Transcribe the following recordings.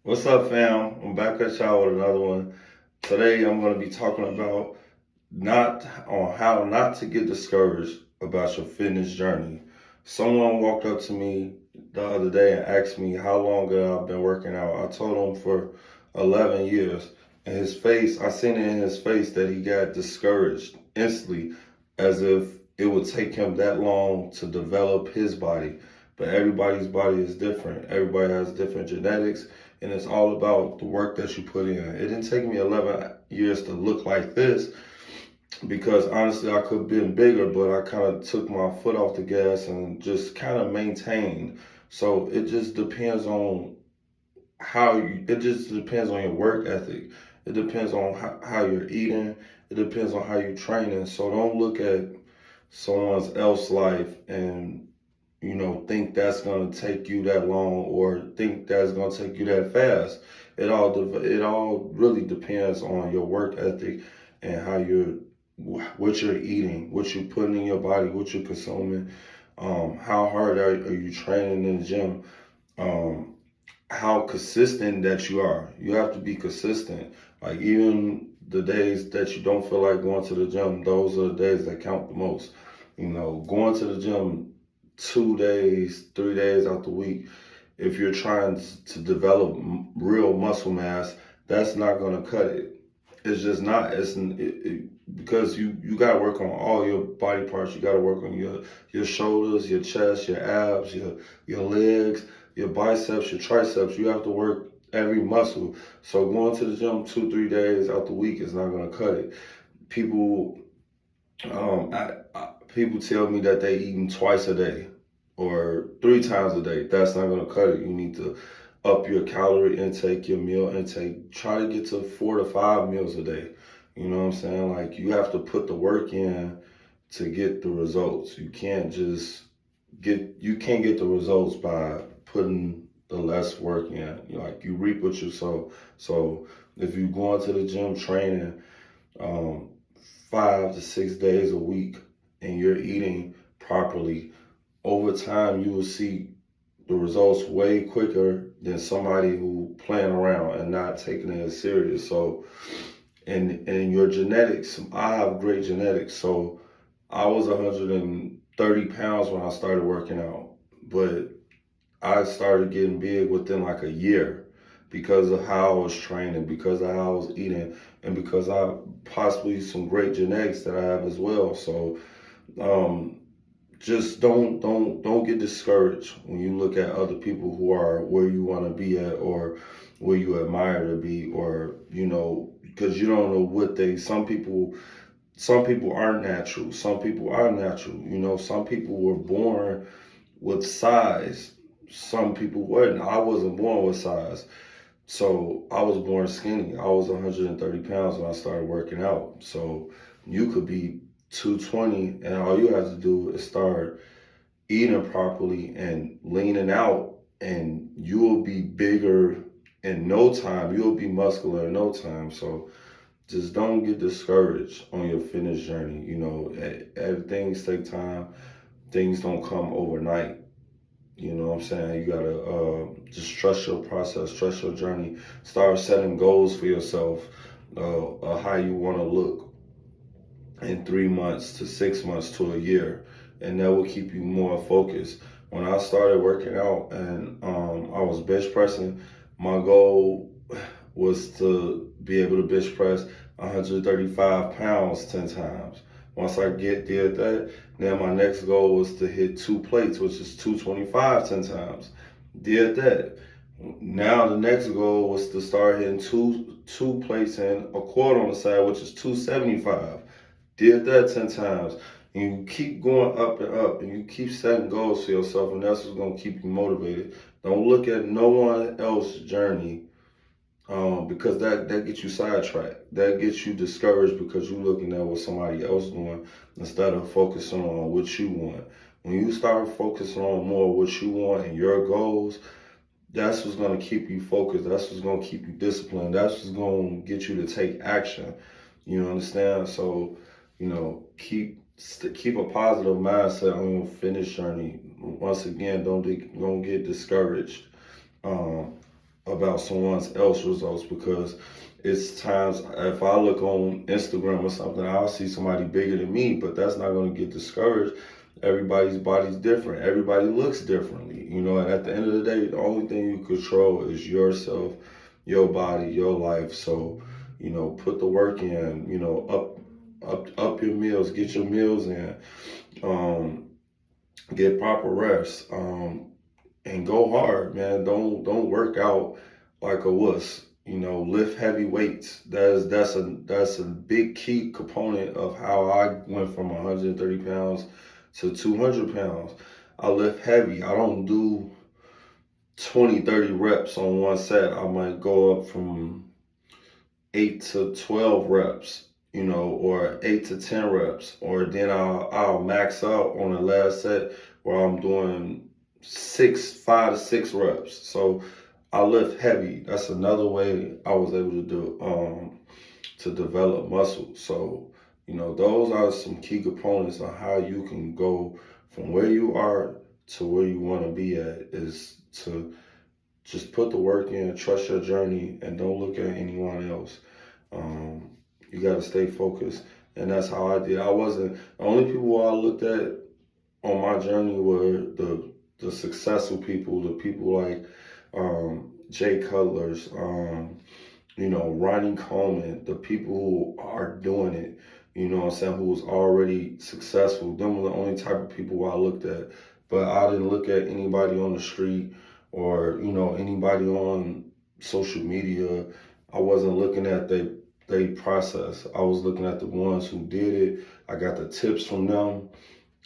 What's up, fam? I'm back at y'all with another one. Today, I'm going to be talking about not on how not to get discouraged about your fitness journey. Someone walked up to me the other day and asked me how long I've been working out. I told him for 11 years. And his face, I seen it in his face that he got discouraged instantly, as if it would take him that long to develop his body. But everybody's body is different. Everybody has different genetics, and it's all about the work that you put in. It didn't take me 11 years to look like this, because honestly, I could have been bigger, but I kind of took my foot off the gas and just kind of maintained. So it just depends on it just depends on your work ethic. It depends on how you're eating. It depends on how you're training. So don't look at someone else's life and think that's gonna take you that long, or think that's gonna take you that fast. It all really depends on your work ethic and what you're eating, what you're putting in your body, what you're consuming. How hard are you training in the gym? Um, how consistent that you are. You have to be consistent. Like, even the days that you don't feel like going to the gym, those are the days that count the most. Going to the gym 2 days, 3 days out the week, if you're trying to develop real muscle mass, that's not going to cut it. It's just not. Because you got to work on all your body parts. You got to work on your shoulders, your chest, your abs, your legs, your biceps, your triceps. You have to work every muscle. So going to the gym 2, 3 days out the week is not going to cut it. People, people tell me that they eating twice a day or 3 times a day. That's not going to cut it. You need to up your calorie intake, your meal intake. Try to get to 4 to 5 meals a day. You know what I'm saying? Like, you have to put the work in to get the results. You can't get the results by putting the less work in. You reap what you sow. So if you go into the gym training um, 5 to 6 days a week and you're eating properly, over time you will see the results way quicker than somebody who playing around and not taking it as serious. So, and your genetics, I have great genetics. So I was 130 pounds when I started working out, but I started getting big within like a year because of how I was training, because of how I was eating, and because I possibly some great genetics that I have as well. So um, just don't get discouraged when you look at other people who are where you want to be at, or where you admire to be, or because you don't know what they some people aren't natural, some people are natural. Some people were born with size, some people weren't. I wasn't born with size, so I was born skinny. I was 130 pounds when I started working out. So you could be 220, and all you have to do is start eating properly and leaning out, and you will be bigger in no time. You'll be muscular in no time. So just don't get discouraged on your fitness journey. Things take time. Things don't come overnight. You know what I'm saying? You gotta just trust your process, trust your journey. Start setting goals for yourself, how you want to look in 3 months to 6 months to a year, and that will keep you more focused. When I started working out and I was bench pressing, my goal was to be able to bench press 135 pounds 10 times. Once I did that, then my next goal was to hit 2 plates, which is 225 10 times. Did that. Now the next goal was to start hitting two plates and a quarter on the side, which is 275. Did that 10 times. And you keep going up and up, and you keep setting goals for yourself, and that's what's going to keep you motivated. Don't look at no one else's journey, because that gets you sidetracked. That gets you discouraged because you're looking at what somebody else doing instead of focusing on what you want. When you start focusing on more what you want and your goals, that's what's going to keep you focused. That's what's going to keep you disciplined. That's what's going to get you to take action. You understand? So, keep a positive mindset on your fitness journey. Once again, don't get discouraged. Um, about someone else's results, because it's times if I look on Instagram or something, I'll see somebody bigger than me, but that's not going to get discouraged. Everybody's body's different. Everybody looks differently, you know. And at the end of the day, the only thing you control is yourself, your body, your life. So, you know, put the work in. You know, up your meals. Get your meals in. Um, get proper rest. And go hard, man. Don't work out like a wuss. You know, lift heavy weights. That's a big key component of how I went from 130 pounds to 200 pounds. I lift heavy. I don't do 20, 30 reps on one set. I might go up from 8 to 12 reps, you know, or 8 to 10 reps, or then I'll max out on the last set where I'm doing 5 to 6 reps. So I lift heavy. That's another way I was able to do to develop muscle. So, you know, those are some key components on how you can go from where you are to where you want to be at, is to just put the work in, trust your journey, and don't look at anyone else. You got to stay focused. And that's how I did. The only people I looked at on my journey were the successful people, the people like Jay Cutler's, you know, Ronnie Coleman, the people who are doing it, you know what I'm saying, who was already successful. Them were the only type of people I looked at. But I didn't look at anybody on the street or, you know, anybody on social media. I wasn't looking at they process. I was looking at the ones who did it. I got the tips from them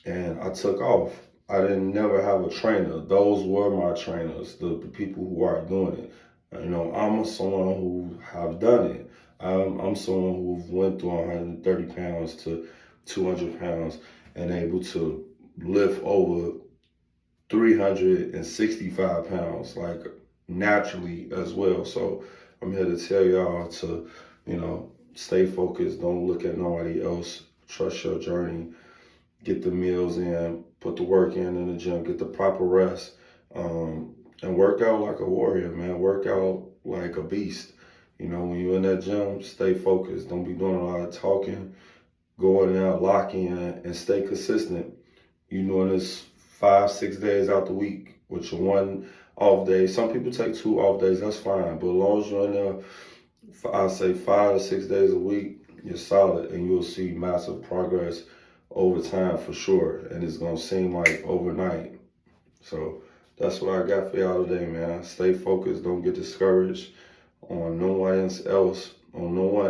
and I took off. I didn't never have a trainer. Those were my trainers, the people who are doing it. You know, I'm someone who have done it. I'm someone who went through 130 pounds to 200 pounds and able to lift over 365 pounds, like naturally as well. So I'm here to tell y'all to, you know, stay focused. Don't look at nobody else. Trust your journey. Get the meals in, put the work in the gym, get the proper rest, and work out like a warrior, man. Work out like a beast. You know, when you're in that gym, stay focused. Don't be doing a lot of talking. Go in there, lock in, and stay consistent. You doing this 5, 6 days out the week with your one off day. Some people take 2 off days, that's fine. But as long as you're in there, I say 5 to 6 days a week, you're solid, and you'll see massive progress over time for sure. And it's gonna seem like overnight. So that's what I got for y'all today, man. Stay focused. Don't get discouraged on no one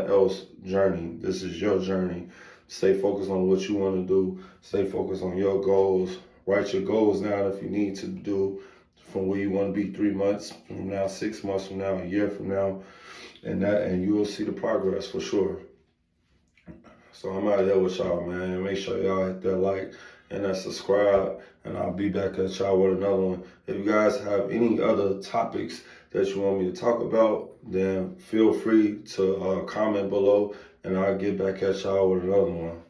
else journey. This is your journey. Stay focused on what you want to do. Stay focused on your goals. Write your goals down if you need to do from where you want to be 3 months from now, 6 months from now, a year from now, and you will see the progress for sure. So I'm out of there with y'all, man. And make sure y'all hit that like and that subscribe, and I'll be back at y'all with another one. If you guys have any other topics that you want me to talk about, then feel free to comment below, and I'll get back at y'all with another one.